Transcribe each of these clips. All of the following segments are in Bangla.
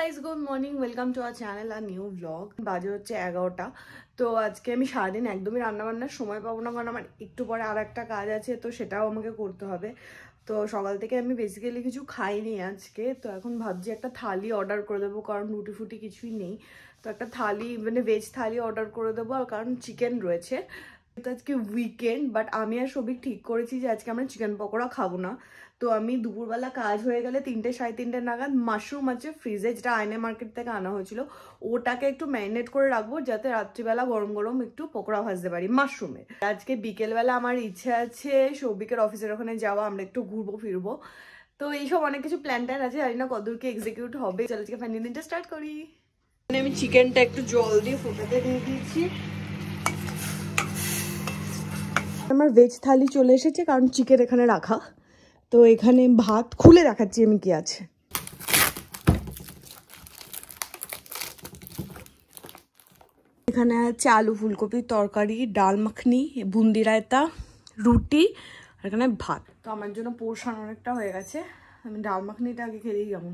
Guys, good morning, welcome to our channel আর নিউ ব্লগ। বাজে হচ্ছে 11টা। তো আজকে আমি সারাদিন একদমই রান্নাবান্নার সময় পাবো না, কারণ আমার একটু পরে আর একটা কাজ আছে, তো সেটাও আমাকে করতে হবে। তো সকাল থেকে আমি বেসিক্যালি কিছু খাইনি আজকে। তো এখন ভাবছি একটা থালি অর্ডার করে দেবো, কারণ রুটি ফুটি কিছুই নেই। তো একটা থালি মানে ভেজ থালি অর্ডার করে দেবো, আর কারণ চিকেন রয়েছে। তো আজকে উইকেন্ড, বাট আমি আর সবিক ঠিক করেছি যে আজকে আমরা চিকেন পকোড়া খাবো না। তো আমি দুপুরবেলা কাজ হয়ে গেলে 3টে সাড়ে 3টে নাগাদ মাশরুম আছে ফ্রিজে, যেটা আইনে মার্কেট থেকে আনা হয়েছিল, ওটাকে একটু ম্যারিনেট করে রাখবো, যাতে রাত্রিবেলা গরম গরম একটু পকোড়া ভাজতে পারি মাশরুমের। আজকে বিকেলবেলা আমার ইচ্ছে আছে সৌভিকের অফিসের ওখানে যাওয়া, আমরা একটু ঘুরবো ফিরবো। তো এইসব অনেক কিছু প্ল্যান ট্যান আছে, জানি না কতদূরকে এক্সিকিউট হবে। চলো আজকে ফাইনাল দিনটা স্টার্ট করি। আমি চিকেনটা একটু জল দিয়ে ফোটাতে দিয়ে দিয়েছি। আমার ভেজ থালি চলে এসেছে, কারণ চিকেন এখানে রাখা। তো এখানে ভাত খুলে দেখাচ্ছি আমি কি আছে। এখানে আছে আলু ফুলকপির তরকারি, ডাল মাখনি, বুন্দি রায়তা, রুটি, আর এখানে ভাত। তো আমার জন্য পোর্শন অনেকটা হয়ে গেছে। আমি ডাল মাখনিটা আগে খেয়ে দিই, যেমন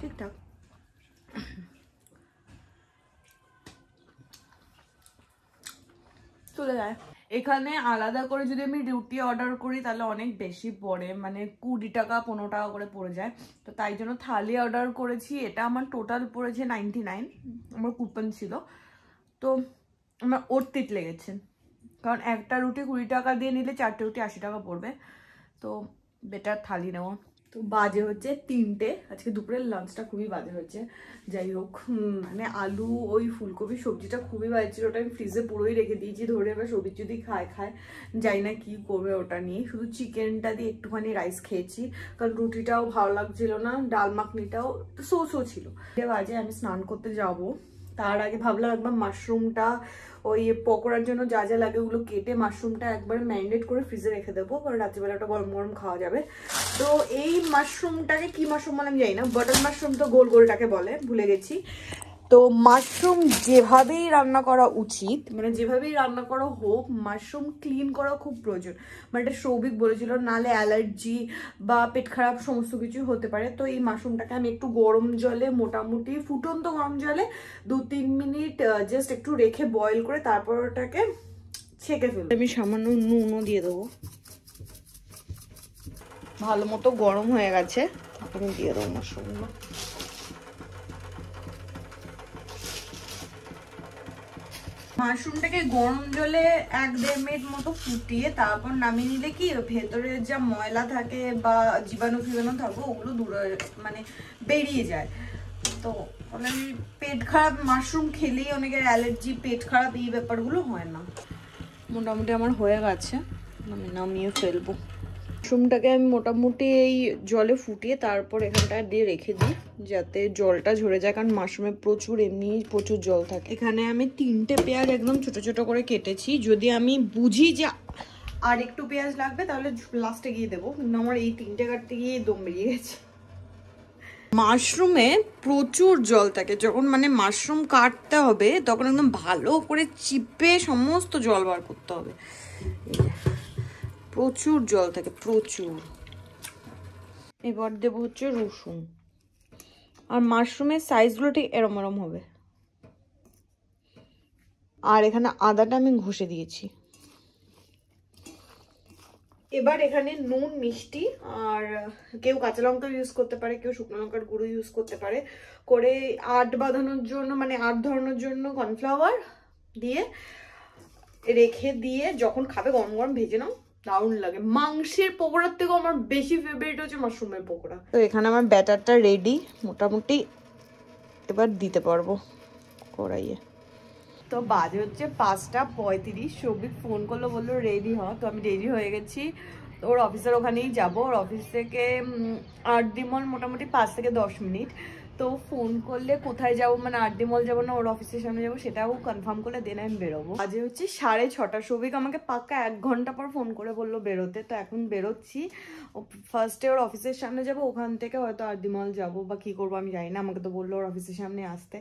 ঠিকঠাক। চলে যায়। এখানে আলাদা করে যদি আমি রুটি অর্ডার করি তাহলে অনেক বেশি পড়ে, মানে 20 টাকা 15 টাকা করে পড়ে যায়। তো তাই জন্য থালি অর্ডার করেছি। এটা আমার টোটাল পড়েছে 99, আমার কুপন ছিল। তো আমার অর্থিত লেগেছে, কারণ একটা রুটি 20 টাকা দিয়ে নিলে 4টে রুটি 80 টাকা পড়বে। তো বেটার থালি নেওয়া। তো বাজে হচ্ছে 3টে। আজকে দুপুরের লাঞ্চটা খুবই বাজে হচ্ছে। যাই হোক, মানে আলু ওই ফুলকপি সবজিটা খুবই বাজে ছিল, ওটা আমি ফ্রিজে পুরোই রেখে দিয়েছি ধরে। এবার সবজি যদি খায় যাই না কি করবে ওটা নিয়ে। শুধু চিকেনটা দিয়ে একটুখানি রাইস খেয়েছি, কারণ রুটিটাও ভালো লাগছিল না, ডাল মাখনিটাও সো ছিল। বাজে আমি স্নান করতে যাব, তার আগে ভাবলাম একবার মাশরুমটা ওই পকোড়ার জন্য যা যা লাগে ওগুলো কেটে মাশরুমটা একবার ম্যারিনেট করে ফ্রিজে রেখে দেবো, কারণ রাত্রিবেলাটা গরম গরম খাওয়া যাবে। তো এই মাশরুমটাকে কি মাশরুম বলে আমি জানি না, বাটার মাশরুম তো গোল গোলটাকে বলে, ভুলে গেছি। তো মাশরুম যেভাবেই রান্না করা উচিত, মানে যেভাবেই রান্না করা হোক, মাশরুম ক্লিন করা খুব প্রয়োজন। মানে এটা সৌভিক বলেছিল, নাহলে অ্যালার্জি বা পেট খারাপ সমস্ত কিছু হতে পারে। তো এই মাশরুমটাকে আমি একটু গরম জলে, মোটামুটি ফুটন্ত গরম জলে 2-3 মিনিট জাস্ট একটু রেখে বয়েল করে তারপর ওটাকে ছেঁকে ফেলবো। আমি সামান্য নুনও দিয়ে দেবো। ভালো মতো গরম হয়ে গেছে, আমি দিয়ে দেবো মাশরুমগুলো। মাশরুমটাকে গরম জলে 1-1.5 মিনিট মতো ফুটিয়ে তারপর নামিয়ে নিলে কি ভেতরে যা ময়লা থাকে বা জীবাণু ফিবাণু থাকবে ওগুলো দূরে মানে বেরিয়ে যায়। তো আমি পেট খারাপ, মাশরুম খেলেই অনেকের অ্যালার্জি, পেট খারাপ, এই ব্যাপারগুলো হয় না। মোটামুটি আমার হয়ে গেছে, আমি নামিয়ে ফেলবো। মাশরুমটাকে আমি মোটামুটি এই জলে ফুটিয়ে তারপর এখানটা দিয়ে রেখে দিই, যাতে জলটা ঝরে যায়, কারণ মাশরুমে এমনি প্রচুর জল থাকে। এখানে আমি 3টে পেঁয়াজ একদম ছোট ছোট করে কেটেছি। যদি আমি বুঝি যে আর একটু পেঁয়াজ লাগবে তাহলে লাস্টে গিয়ে দেবো, কিন্তু আমার এই 3টে কাটতে গিয়ে দম বেরিয়ে গেছে। মাশরুমে প্রচুর জল থাকে, যখন মানে মাশরুম কাটতে হবে তখন একদম ভালো করে চিপে সমস্ত জল বার করতে হবে। প্রচুর জল থাকে, প্রচুর। এবার দেবো হচ্ছে রসুন, আর মাশরুমের সাইজগুলো ঠিক এরম এরম হবে। আর এখানে আদাটা আমি ঘষে দিয়েছি। এবার এখানে নুন, মিষ্টি, আর কেউ কাঁচা লঙ্কা ইউজ করতে পারে, কেউ শুকনো লঙ্কার গুঁড়ো ইউজ করতে পারে, করে আট বাঁধানোর জন্য, মানে আট ধরানোর জন্য কর্নফ্লাওয়ার দিয়ে রেখে দিয়ে যখন খাবে গরম গরম ভেজে নাও, দারুণ লাগে। মাংসের পকোড়ার থেকেও আমার বেশি ফেভারিট হচ্ছে মাশরুমের পকোড়া। তো এখানে আমার ব্যাটারটা রেডি মোটামুটি, এবার দিতে পারবো কড়াইয়ে। তো বাজে হচ্ছে 5টা 35। সৌভিক ফোন করলো, বললো রেডি হ। তো আমি রেডি হয়ে গেছি। তো ওর অফিসের ওখানেই যাব। ওর অফিস থেকে আরডি মল মোটামুটি 5 থেকে 10 মিনিট। তো ফোন করলে কোথায় যাব, মানে আরডি মল যাবো না ওর অফিসের সামনে যাবো, সেটাও কনফার্ম করলে দেন আমি বেরোবো। আজ হচ্ছে 6:30। সৌভিক আমাকে পাক্কা 1 ঘন্টা পর ফোন করে বললো বেরোতে। তো এখন বেরোচ্ছি। ফার্স্টে ওর অফিসের সামনে যাব, ওখান থেকে হয়তো আরডি মল যাবো বা কি করবো আমি জানি না। আমাকে তো বললো ওর অফিসের সামনে আসতে।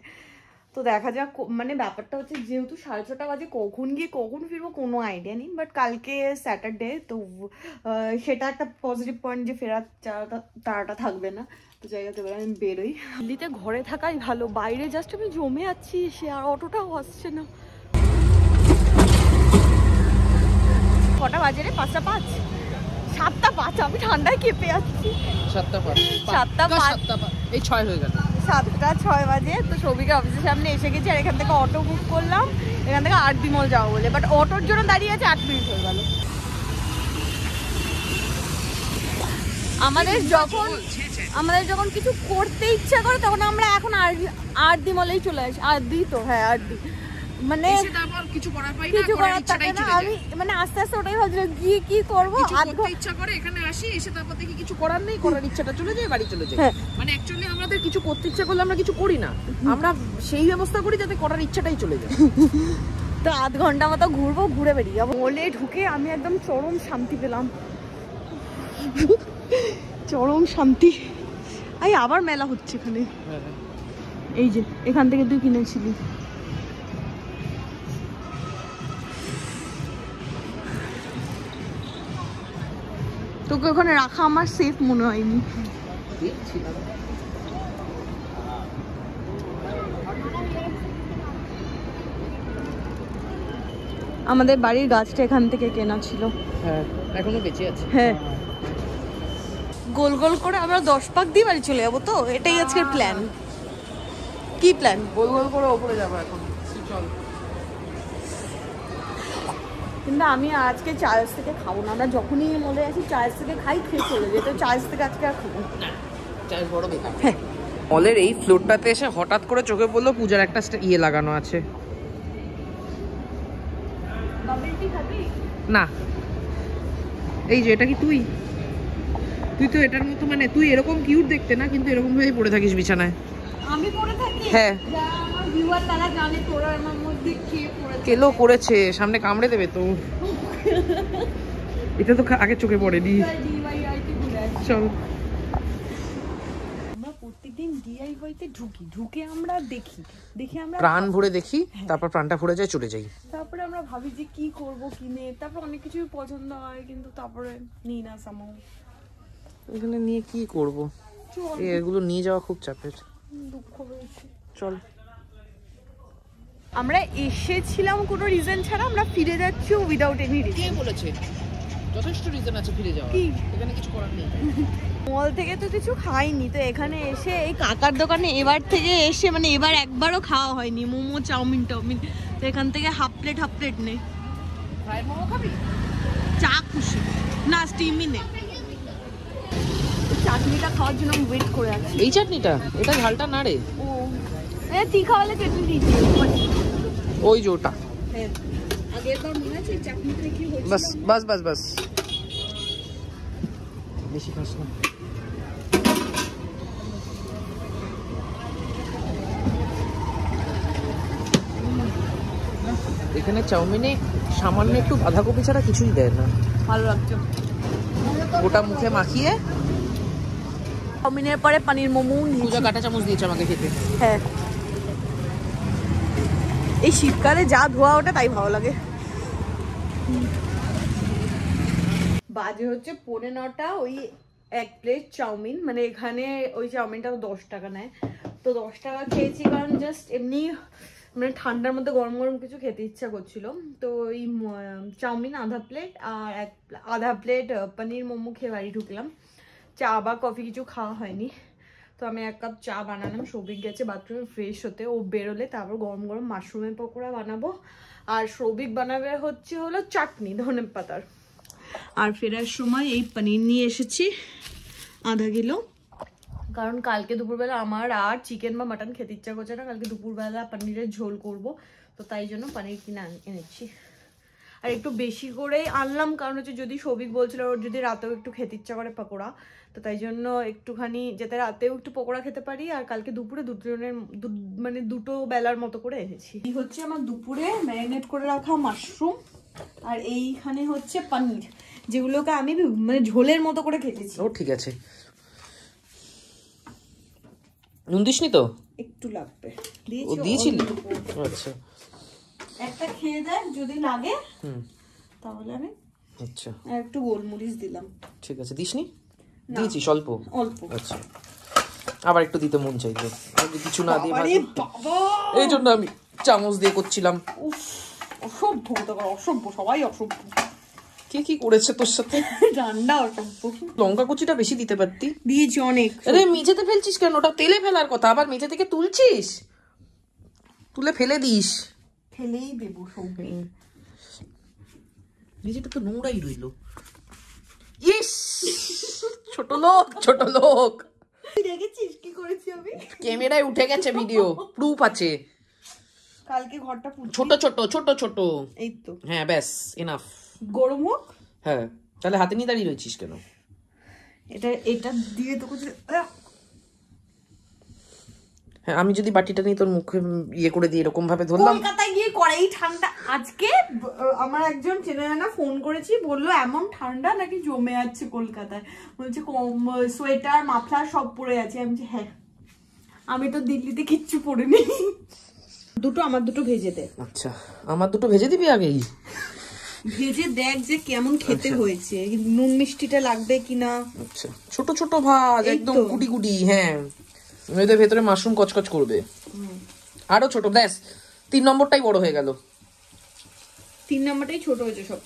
তো তো দেখা যাক, মানে ব্যাপারটা হচ্ছে যেহেতু 6:30 বাজে, কখন গিয়ে কখন ফিরবো কোনো আইডিয়া নেই। বাট কালকে স্যাটারডে, তো সেটা একটা পজিটিভ পয়েন্ট যে ফেরার তাড়াটা থাকবে না। তো যাই হোক এবার আমি বেরোই। দিল্লিতে ঘরে থাকাই ভালো, বাইরে জাস্ট আমি জমে আছি, সে আর অটোটাও আসছে না। কটা বাজে রে? 5:05, 7:05। আমি ঠান্ডায় কেঁপে যাচ্ছি। 7:05, 7:05, এই 6 হয়ে গেল। 7:06 বাজে। তো সবিকের অফিসের সামনে এসে গেছি, আর এখান থেকে অটো বুক করলাম এখান থেকে আরডি মল যাবো বলে। বাট অটোর জন্য দাঁড়িয়ে আছে 8 মিনিট হয়ে গেল। আমাদের যখন কিছু করতে ইচ্ছা করে তখন আমরা এখন আরডি মলেই চলে আসি। আরডি তো, হ্যাঁ আরডি, মানে কিছু করার থাকে না। আমি মানে আস্তে আস্তে ওটাই ভাবছিলাম গিয়ে কি করবো, ইচ্ছা করে এখানে আসি, এসে তারপর দেখি কিছু করার নেই, করার ইচ্ছাটা চলে যায়, বাড়ি চলে যায়। মানে অ্যাকচুয়ালি আমাদের কিছু করতে ইচ্ছা করলে আমরা কিছু করি না, আমরা সেই ব্যবস্থা করি যাতে করার ইচ্ছাটাই চলে যায়। তো আধ ঘন্টা মতো ঘুরবো, ঘুরে বেরিয়ে যাবো। মলে ঢুকে আমি একদম চরম শান্তি পেলাম, চরম শান্তি। এই আবার মেলা হচ্ছে এখানে, এই যে এখান থেকে তুই কিনেছিলি। তোকে ওখানে রাখা আমার সেফ মনে হয়নি। আমাদের বাড়ির গাছটা এখান থেকে কেনা ছিল, হ্যাঁ এখনো বেঁচে আছে। হ্যাঁ, গোল গোল করে আমরা 10 পাক দিয়ে বাড়ি চলে যাবো। তো এটাই আজকের প্ল্যান। কি প্ল্যান? গোল গোল করে ওপরে যাবো এখন, চল। কিন্তু আমি আজকে চার্লস থেকে খাবো না। আমরা যখনই মলে আছি চার্লস থেকে খাই, খেয়ে চলে যাই। তো চার্লস থেকে আজকে আর খাবো না, চার্লস বড় বেকার। হ্যাঁ, মলের এই ফ্লোরটাতে এসে হঠাৎ করে চোখে পড়লো পূজার একটা ইয়ে লাগানো আছে। না, এই যে এটা কি তুই তো এটার মতো, মানে তুই এরকম কিউট দেখতে না, কিন্তু এরকম ভাবেই পড়ে থাকিস বিছানায়। আমি পড়ে থাকি? হ্যাঁ, যারা আমার ভিউয়ার তারা জানে তোরা আমার মধ্যে কে পড়েছে। কেলো করেছে, সামনে কামড়ে দেবে তো। এটা তো আগে চোখে পড়েনি। চল, আমরা প্রত্যেকদিন ডিআইওয়াই তে ঢুকে আমরা দেখি আমরা প্রাণ ভরে দেখি, তারপর প্রাণটা ভরে যায়, চলে যাই। তারপরে আমরা ভাবি যে কি করব কিনে, তারপর অনেক কিছুই পছন্দ হয় কিন্তু তারপরে নিই না। সামাও এখানে নিয়ে কি করব, এগুলো নিয়ে যাওয়া খুব চাপের। দুঃখ হয়েছে। চল, আমরা এসেছিলাম কোনো রিজন ছাড়া, আমরা ফিরে যাচ্ছি উইদাউট এনি রিজন। কে বলেছে? যথেষ্ট রিজন আছে ফিরে যাওয়ার, এখানে কিছু করার নেই। মল থেকে তো কিছু খাইনি, তো এখানে এসে এই কাকার দোকানে এবার থেকে এসে, মানে এবার একবারও খাওয়া হয়নি মোমো চাউমিন, তো এখান থেকে হাফ প্লেট নে। ফ্রাইড মোমো খাবি? চা খুশি না, স্টিমই নে। চাটনিটা খাওয়ার জন্য আমি ওয়েট করে আছি। এই চাটনিটা? এটা ঝালটা না রে। ও তীখা वाला চাটনি দিয়েছি, ওই যে ওটা। হ্যাঁ, আগের বার মনে আছে চাটনিটা কি হয়েছিল? বাস বেশি খাস না। এখানে চাউমিনে সামান্য একটু বাঁধাকপি ছাড়া কিছুই দেয় না। ভালো লাগছে। গোটা মুখে মাখিয়ে চাউমিনের পরে পনির মোমো পূজা কাঁটা চামচ দিয়েছে আমাকে খেতে। হ্যাঁ, এই শীতকালে যা ধোয়া ওটা তাই ভালো লাগে। বাজে হচ্ছে 9:15। ওই 1 প্লেট চাউমিন, মানে এখানে ওই চাউমিনটা 10 টাকা নেয়। তো 10 টাকা খেয়েছি কারণ জাস্ট এমনি মানে ঠান্ডার মধ্যে গরম গরম কিছু খেতে ইচ্ছা করছিল। তো ওই চাউমিন আধা প্লেট আর আধা প্লেট পনির মোমো খেয়ে বাড়ি ঢুকলাম। চা বা কফি কিছু খাওয়া হয়নি। তো আমি 1 কাপ চা বানালাম, সৌভিক গেছে বাথরুমে ফ্রেশ হতে, ও বেরোলে তারপর গরম গরম মাশরুমের পকোড়া বানাবো। আর সৌভিক বানাবে হলো চাটনি ধনে পাতার। আর ফেরার সময় এই পনির নিয়ে এসেছি আধা কিলো, কারণ কালকে দুপুরবেলা আমার আর চিকেন বা মাটন খেতে ইচ্ছা করছে না। কালকে দুপুরবেলা পনিরের ঝোল করব, তো তাই জন্য পনির কিনে এনেছি। আর একটু বেশি করেই আনলাম, কারণ হচ্ছে যদি সৌভিক বলছিল ওর যদি রাতেও একটু খেতে ইচ্ছা করে পকোড়া, তো তাই জন্য একটুখানি যাতে রাতেও একটু পকোড়া খেতে পারি। আর কালকে দুপুরে মানে 2 বেলার মতো করে এনেছি। এই হচ্ছে আমার দুপুরে ম্যারিনেট করে রাখা মাশরুম, আর এইখানে হচ্ছে পনির, যেগুলোকে আমি মানে ঝোলের মতো করে খেতেছি। ও ঠিক আছে, নুন দিসনি তো? একটু লাগবে। ও দিয়েছিলি? আচ্ছা, একটা খেয়ে দেখ, যদি লাগে তাহলে আমি আচ্ছা একটু গোলমরিচ দিলাম। ঠিক আছে, দিসনি? দিয়েছি অল্প অল্প। আচ্ছা, আবার একটু দিতে মন চাইলো, কিছু না দিয়ে আরে বাবা, এই জন্য আমি চামচ দিয়ে করছিলাম। অসভ্য, অসভ্য, সবাই অসভ্য। কে কি করেছে তোর সাথে? রান্না অসভ্য। লঙ্কা কুচিটা বেশি দিতে পারতি। দিয়েছি অনেক। আরে মেঝেতে ফেলছিস কেন? ওটা তেলে ফেলার কথা, আবার মেঝে থেকে তুলছিস, তুলে ফেলে দিস। ফেলেই দেবো সৌমি। মেঝেটা তো নোংরাই রইলো। ইস, ছোট লোক, ছোট লোক। দেখেছিস কি করেছি আমি? ক্যামেরায় উঠে গেছে, ভিডিও প্রুফ আছে। কালকে ঘরটা ছোট ছোট ছোট ছোট, এই তো। হ্যাঁ ব্যাস, এনাফ। গরম হোক। হ্যাঁ, তাহলে হাতে নিয়ে দাঁড়িয়ে রয়েছিস কেন? এটা দিয়ে তো কিছু। হ্যাঁ, আমি যদি বাটিটা নিয়ে তোর মুখে ইয়ে করে দিই, এরকম ভাবে ধরলাম। কলকাতায় গিয়ে করে এই ঠান্ডা। আজকে আমার একজন চেনা জানা ফোন করেছি, বললো এমন ঠান্ডা নাকি জমে যাচ্ছে কলকাতায়, বলছে সোয়েটার মাফলার সব পরে আছে। আমি বলছি হ্যাঁ, আমি তো দিল্লিতে কিচ্ছু পরিনি। আমার দুটো ভেজে দে। আচ্ছা, আমার দুটো ভেজে দিবি আগেই? ভেজে দেখ যে কেমন খেতে হয়েছে, নুন মিষ্টিটা লাগবে কিনা। আচ্ছা, ছোট ছোট ভাজ, একদম গুটি গুটি। হ্যাঁ, এদের ভেতরে মাশরুম কচকচ করবে। আরো ছোট, ব্যাস 3 নম্বরটাই বড় হয়ে গেল। 3 নম্বরটাই ছোট হয়েছে সব।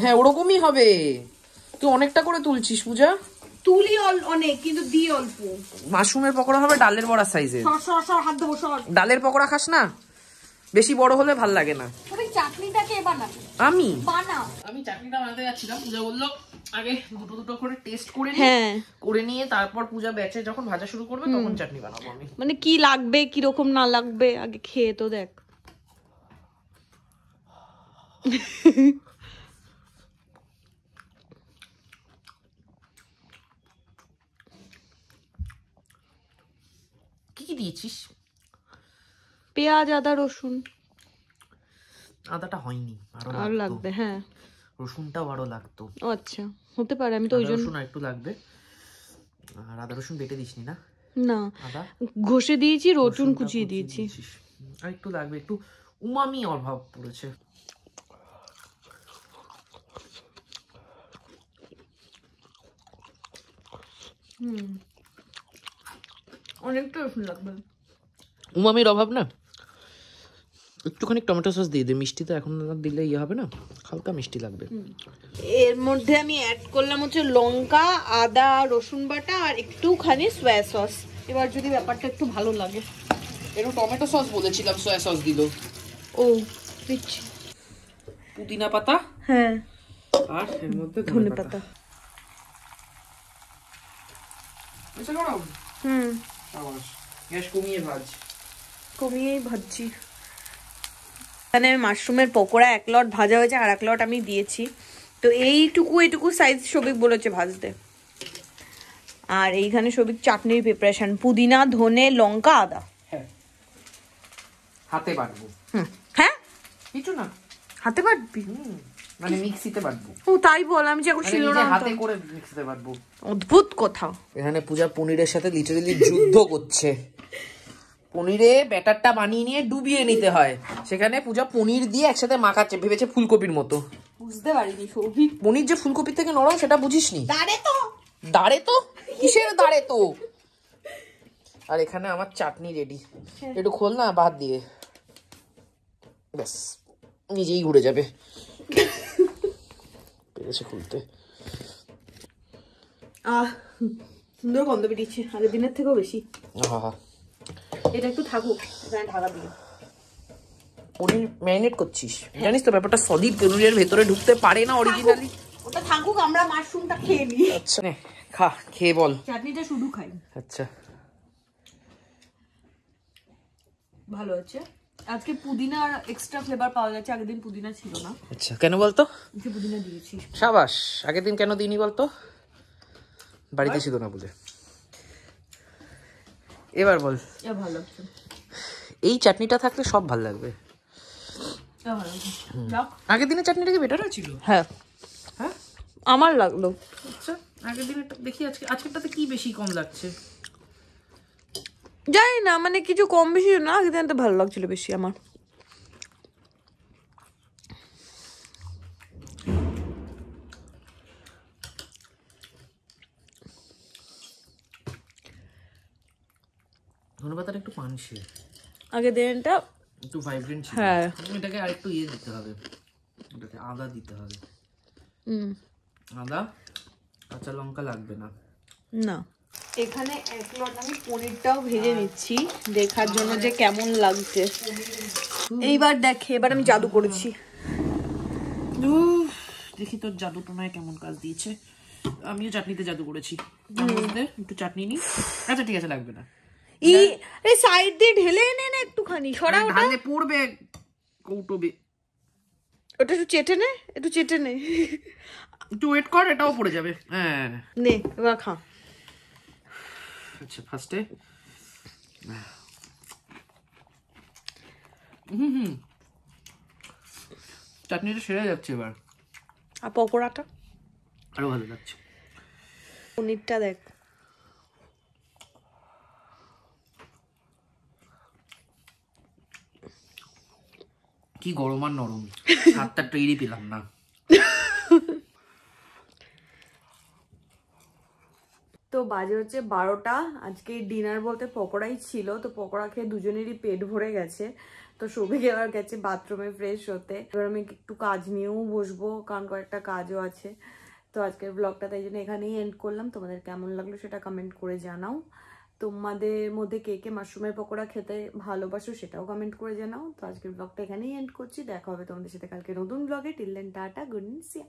হ্যাঁ, ওরকমই হবে। তুই অনেকটা করে তুলছিস পূজা। তুলি অনেক, কিন্তু দি অল্প। মাশরুমের পকোড়া হবে ডালের বড়া সাইজের। হাত দেবো সর। ডালের পকোড়া খাস না? বেশি বড় হলে ভাল লাগে না। তুমি চাটনিটাকে বানাবে। আমি চাটনিটা বানাতে যাচ্ছিলাম, পূজা বললো আগে দুটো করে টেস্ট করে নি। হ্যাঁ, করে নিয়ে তারপর পূজা ব্যাচে যখন ভাজা শুরু করবে তখন চাটনি বানাবো আমি। মানে কি লাগবে কিরকম না লাগবে আগে খেয়ে তো দেখ। কি কি দিয়েছিস? পেঁয়াজ, আদা, রসুন। আদাটা হয়নি, আর লাগবে। হ্যাঁ, রসুনটাও আরো লাগতো। আচ্ছা, হতে পারে। আমি তো ওই জন্য রসুন একটু লাগবে। আর আদা রসুন বেটে দিসনি না? না, আদা ঘষে দিয়েছি, রসুন কুচিয়ে দিয়েছি। আর একটু লাগবে, একটু উমামি অভাব পড়েছে। অনেকটা রসুন লাগবে। উমামির অভাব না। একটুখানি টমেটো সস দিয়ে দে, মিষ্টি তো এখন দিলে ইয়ে হবে না, হালকা মিষ্টি লাগবে। এর মধ্যে আমি অ্যাড করলাম হচ্ছে লঙ্কা, আদা, রসুন বাটা আর একটুখানি সয়া সস। এবার যদি ব্যাপারটা একটু ভালো লাগে। একটু টমেটো সস বলেছিলাম, সয়া সস দিল। ও দিচ্ছি। পুদিনা পাতা, হ্যাঁ, আর এর মধ্যে ধনে পাতা। গ্যাস কমিয়ে ভাজ। কমিয়েই ভাজছি। এখানে মাশরুমের পকোড়া 1 লট ভাজা হয়েছে, আর 1 লট আমি দিয়েছি। তো এইটুকু সাইজ সবিক বলেছে ভাজতে। আর এইখানে সবিক চাটনির প্রিপারেশন, পুদিনা, ধনে, লঙ্কা, আদা। হ্যাঁ, হাতে বাটবো। হ্যাঁ, কিছু না, হাতে বাটবি? মানে মিক্সিতে বাটবো। ও তাই বল, আমি যে এখন শিলনোড়া হাতে করে মিক্সিতে বাটবো। অদ্ভুত কথা। এখানে পূজা পনিরের সাথে লিটারালি যুদ্ধ করছে। পনিরে ব্যাটারটা বানিয়ে নিয়ে ডুবিয়ে নিতে হয়, সেখানে পূজা পনির দিয়ে একসাথে মাখাচ্ছে, ভেবেছে ফুলকপির মতো। বুঝতে পারিনি সৌভিক, পনির যে ফুলকপির থেকে নরম সেটা বুঝিসনি। দাঁড়ে তো কিসের দাঁড়ে তো। আর এখানে আমার চাটনি রেডি। একটু খোল না বাদ দিয়ে, ব্যাস নিজেই ঘুরে যাবে। পেরেছে খুলতে। সুন্দর গন্ধ বেরিয়েছে, আগের দিনের থেকেও বেশি। আহা, এটা একটু থাকুক এখানে ঢাকা দিয়ে। পনির ম্যারিনেট করছিস, জানিস তো ব্যাপারটা সলিড পনিরের ভেতরে ঢুকতে পারে না অরিজিনালি। ওটা থাকুক, আমরা মাশরুমটা খেয়ে নিই। আচ্ছা নে খা, খেয়ে বল। চাটনিটা শুধু খাই। আচ্ছা, ভালো আছে। আজকে পুদিনা আর এক্সট্রা ফ্লেভার পাওয়া যাচ্ছে, আগের দিন পুদিনা ছিল না। আচ্ছা, কেন বলতো? আজকে পুদিনা দিয়েছি। সাবাস, আগের দিন কেন দিইনি বলতো? বাড়িতে ছিল না বলে। এবার বল। ভালো আছে। এই চাটনিটা থাকলে সব ভালো লাগবে। ভালো আছে। আগের দিনের চাটনিটা কি বেটার ছিল? হ্যাঁ, হ্যাঁ আমার লাগলো। আচ্ছা, আগের দিনের দেখি আজকেরটাতে কি বেশি কম লাগছে। জানি না মানে কিছু কম বেশি না, খেতে আনতে ভালো লাগছিল বেশি আমার। ধনেপাতাটা একটু পানসে, আগে দেনটা একটু ভাইব্রেন্ট ছিল। হ্যাঁ এটাকে আরেকটু ইয়ে দিতে হবে, এটাকে আদা দিতে হবে। আদা কাঁচা লঙ্কা লাগবে না। না এখানে এক লট আমি পনিরটাও ভেজে নিচ্ছি দেখার জন্য যে কেমন লাগছে। এইবার দেখে, এবার আমি জাদু করেছি। দেখি তোর জাদু টোনায় কেমন কাজ দিয়েছে। আমিও চাটনিতে জাদু করেছি। একটু চাটনি নি। আচ্ছা ঠিক আছে, লাগবে না। এই সাইড দিয়ে ঢেলে এনে না একটুখানি সরা, ওটা ঢাললে পড়বে কৌটবে। ওটা একটু চেটে নে, একটু চেটে নে। একটু ওয়েট কর, এটাও পড়ে যাবে। হ্যাঁ নে এবার খা। আচ্ছা ফার্স্টে চাটনিটা সেরে যাচ্ছে, এবার আর পকোড়াটা আরো ভালো লাগছে। পনিরটা দেখ, কি গরম আর নরম, হাতটা তৈরি পেলাম না। তো বাজে হচ্ছে 12টা। আজকে ডিনার বলতে পকোড়াই ছিল, তো পকোড়া খেয়ে দুজনেরই পেট ভরে গেছে। তো সবিক এবার গেছে বাথরুমে ফ্রেশ হতে। এবার আমি একটু কাজ নিয়েও বসবো, কারণ কয়েকটা কাজও আছে। তো আজকের ব্লগটা তাই জন্য এখানেই এন্ড করলাম। তোমাদের কেমন লাগলো সেটা কমেন্ট করে জানাও। তোমাদের মধ্যে কে কে মাশরুমের পকোড়া খেতে ভালোবাসো সেটাও কমেন্ট করে জানাও। তো আজকের ব্লগটা এখানেই এন্ড করছি, দেখা হবে তোমাদের সাথে কালকে নতুন ব্লগে। Till then tata, good night, see you.